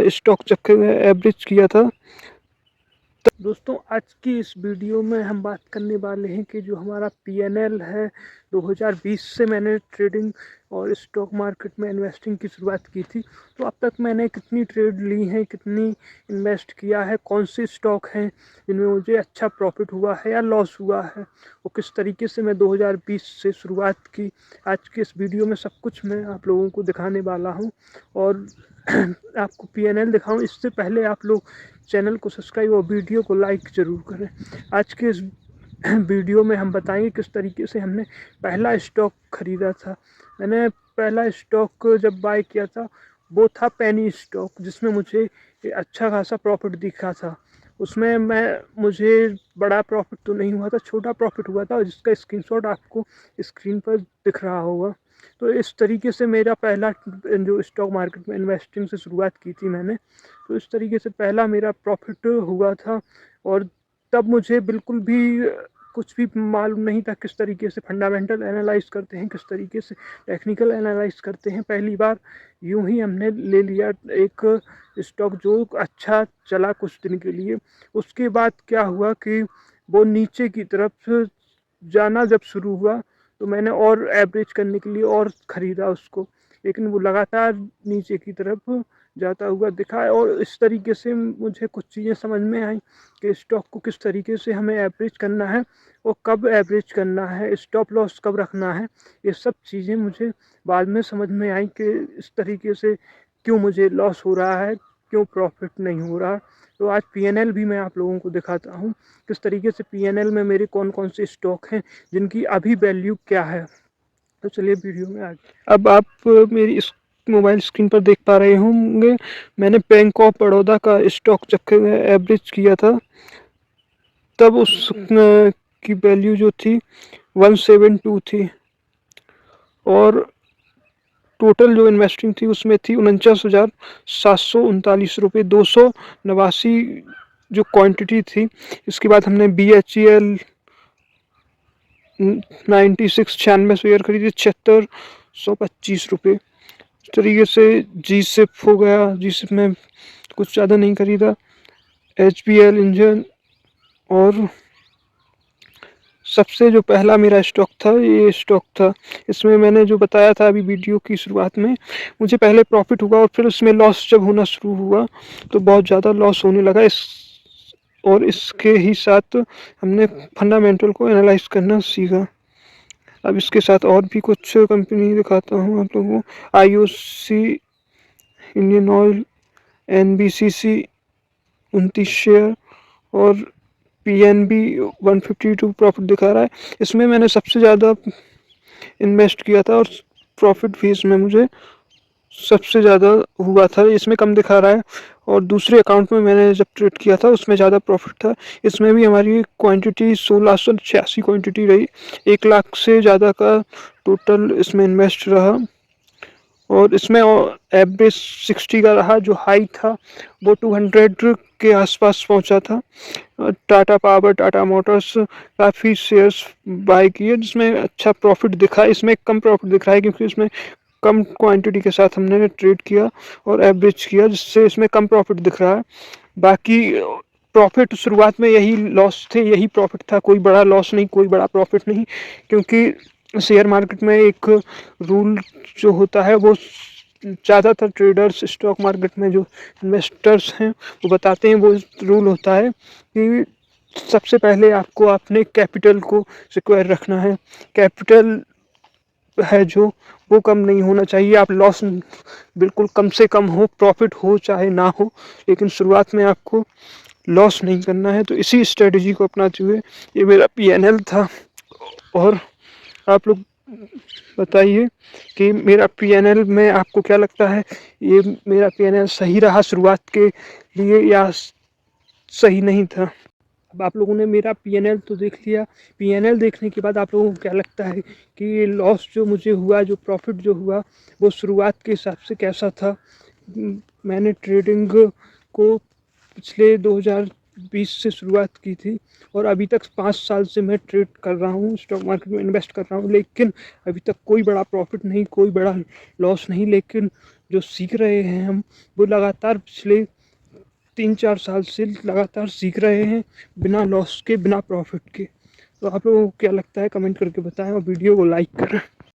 Stock जब average किया था। तो दोस्तों आज की इस वीडियो में हम बात करने वाले हैं कि जो हमारा पीएनएल है 2020 से मैंने ट्रेडिंग और स्टॉक मार्केट में इन्वेस्टिंग की शुरुआत की थी। तो अब तक मैंने कितनी ट्रेड ली हैं, कितनी इन्वेस्ट किया है, कौन से स्टॉक हैं जिनमें मुझे अच्छा प्रॉफिट हुआ है या लॉस हुआ है, और किस तरीके से मैं 2020 से शुरुआत की। आज के इस वीडियो में सब कुछ मैं आप लोगों को दिखाने वाला हूँ और आपको पीएनएल दिखाऊं। इससे पहले आप लोग चैनल को सब्सक्राइब और वीडियो को लाइक ज़रूर करें। आज के इस वीडियो में हम बताएंगे किस तरीके से हमने पहला स्टॉक ख़रीदा था। मैंने पहला स्टॉक जब बाय किया था वो था पेनी स्टॉक, जिसमें मुझे अच्छा खासा प्रॉफिट दिखा था। उसमें मुझे बड़ा प्रॉफिट तो नहीं हुआ था, छोटा प्रॉफिट हुआ था, जिसका स्क्रीनशॉट आपको स्क्रीन पर दिख रहा होगा। तो इस तरीके से मेरा पहला जो स्टॉक मार्केट में इन्वेस्टिंग से शुरुआत की थी मैंने, तो इस तरीके से पहला मेरा प्रॉफिट हुआ था। और तब मुझे बिल्कुल भी कुछ भी मालूम नहीं था किस तरीके से फंडामेंटल एनालाइज करते हैं, किस तरीके से टेक्निकल एनालाइज करते हैं। पहली बार यूं ही हमने ले लिया एक स्टॉक जो अच्छा चला कुछ दिन के लिए। उसके बाद क्या हुआ कि वो नीचे की तरफ जाना जब शुरू हुआ तो मैंने और एवरेज करने के लिए और ख़रीदा उसको, लेकिन वो लगातार नीचे की तरफ जाता हुआ दिखा। और इस तरीके से मुझे कुछ चीज़ें समझ में आई कि स्टॉक को किस तरीके से हमें एवरेज करना है और कब एवरेज करना है, स्टॉप लॉस कब रखना है। ये सब चीज़ें मुझे बाद में समझ में आई कि इस तरीके से क्यों मुझे लॉस हो रहा है, क्यों प्रॉफिट नहीं हो रहा। तो आज पीएनएल भी मैं आप लोगों को दिखाता हूँ किस तरीके से पीएनएल में मेरे कौन कौन से स्टॉक हैं, जिनकी अभी वैल्यू क्या है। तो चलिए वीडियो में आगे। अब आप मेरी इस मोबाइल स्क्रीन पर देख पा रहे होंगे, मैंने बैंक ऑफ बड़ौदा का स्टॉक जब एवरेज किया था तब उस की वैल्यू जो थी 172 थी, और टोटल जो इन्वेस्टिंग थी उसमें थी 49,739 रुपये। 289 जो क्वांटिटी थी। इसके बाद हमने BHEL 96 शेयर खरीदे 7625 रुपये। इस तरीके से GSIP हो गया, GSIP में कुछ ज़्यादा नहीं खरीदा। HBL इंजन, और सबसे जो पहला मेरा स्टॉक था ये स्टॉक था। इसमें मैंने जो बताया था अभी वीडियो की शुरुआत में, मुझे पहले प्रॉफिट हुआ और फिर उसमें लॉस जब होना शुरू हुआ तो बहुत ज़्यादा लॉस होने लगा। और इसके ही साथ हमने फंडामेंटल को एनालाइज करना सीखा। अब इसके साथ और भी कुछ कंपनी दिखाता हूँ आप लोगों को। IOC, Indian oil, NBCC 29 share, और PNB 152 प्रॉफिट दिखा रहा है। इसमें मैंने सबसे ज़्यादा इन्वेस्ट किया था और प्रॉफिट भी इसमें मुझे सबसे ज़्यादा हुआ था। इसमें कम दिखा रहा है, और दूसरे अकाउंट में मैंने जब ट्रेड किया था उसमें ज़्यादा प्रॉफिट था। इसमें भी हमारी क्वांटिटी 1686 क्वांटिटी रही, 1 लाख से ज़्यादा का टोटल इसमें इन्वेस्ट रहा। और इसमें एवरेज 60 का रहा, जो हाई था वो 200 के आसपास पहुंचा था। टाटा पावर, टाटा मोटर्स काफ़ी शेयर्स बाय किए जिसमें अच्छा प्रॉफिट दिखा। इसमें कम प्रॉफिट दिख रहा है क्योंकि इसमें कम क्वांटिटी के साथ हमने ट्रेड किया और एवरेज किया, जिससे इसमें कम प्रॉफिट दिख रहा है। बाकी प्रॉफिट शुरुआत में यही लॉस थे, यही प्रॉफिट था, कोई बड़ा लॉस नहीं, कोई बड़ा प्रॉफिट नहीं। क्योंकि शेयर मार्केट में एक रूल जो होता है वो ज़्यादातर ट्रेडर्स, स्टॉक मार्केट में जो इन्वेस्टर्स हैं वो बताते हैं, वो रूल होता है कि सबसे पहले आपको अपने कैपिटल को सिक्योर रखना है। कैपिटल है जो वो कम नहीं होना चाहिए। आप लॉस बिल्कुल कम से कम हो, प्रॉफिट हो चाहे ना हो, लेकिन शुरुआत में आपको लॉस नहीं करना है। तो इसी स्ट्रेटजी को अपनाते हुए ये मेरा पीएनएल था। और आप लोग बताइए कि मेरा पीएनएल में आपको क्या लगता है, ये मेरा पीएनएल सही रहा शुरुआत के लिए या सही नहीं था। अब आप लोगों ने मेरा पीएनएल तो देख लिया। पीएनएल देखने के बाद आप लोगों को क्या लगता है कि ये लॉस जो मुझे हुआ, जो प्रॉफिट जो हुआ, वो शुरुआत के हिसाब से कैसा था। मैंने ट्रेडिंग को पिछले 2020 से शुरुआत की थी और अभी तक 5 साल से मैं ट्रेड कर रहा हूँ, स्टॉक मार्केट में इन्वेस्ट कर रहा हूँ, लेकिन अभी तक कोई बड़ा प्रॉफिट नहीं, कोई बड़ा लॉस नहीं। लेकिन जो सीख रहे हैं हम, वो लगातार पिछले 3-4 साल से लगातार सीख रहे हैं, बिना लॉस के, बिना प्रॉफिट के। तो आप लोगों को क्या लगता है कमेंट करके बताएं और वीडियो को लाइक करें।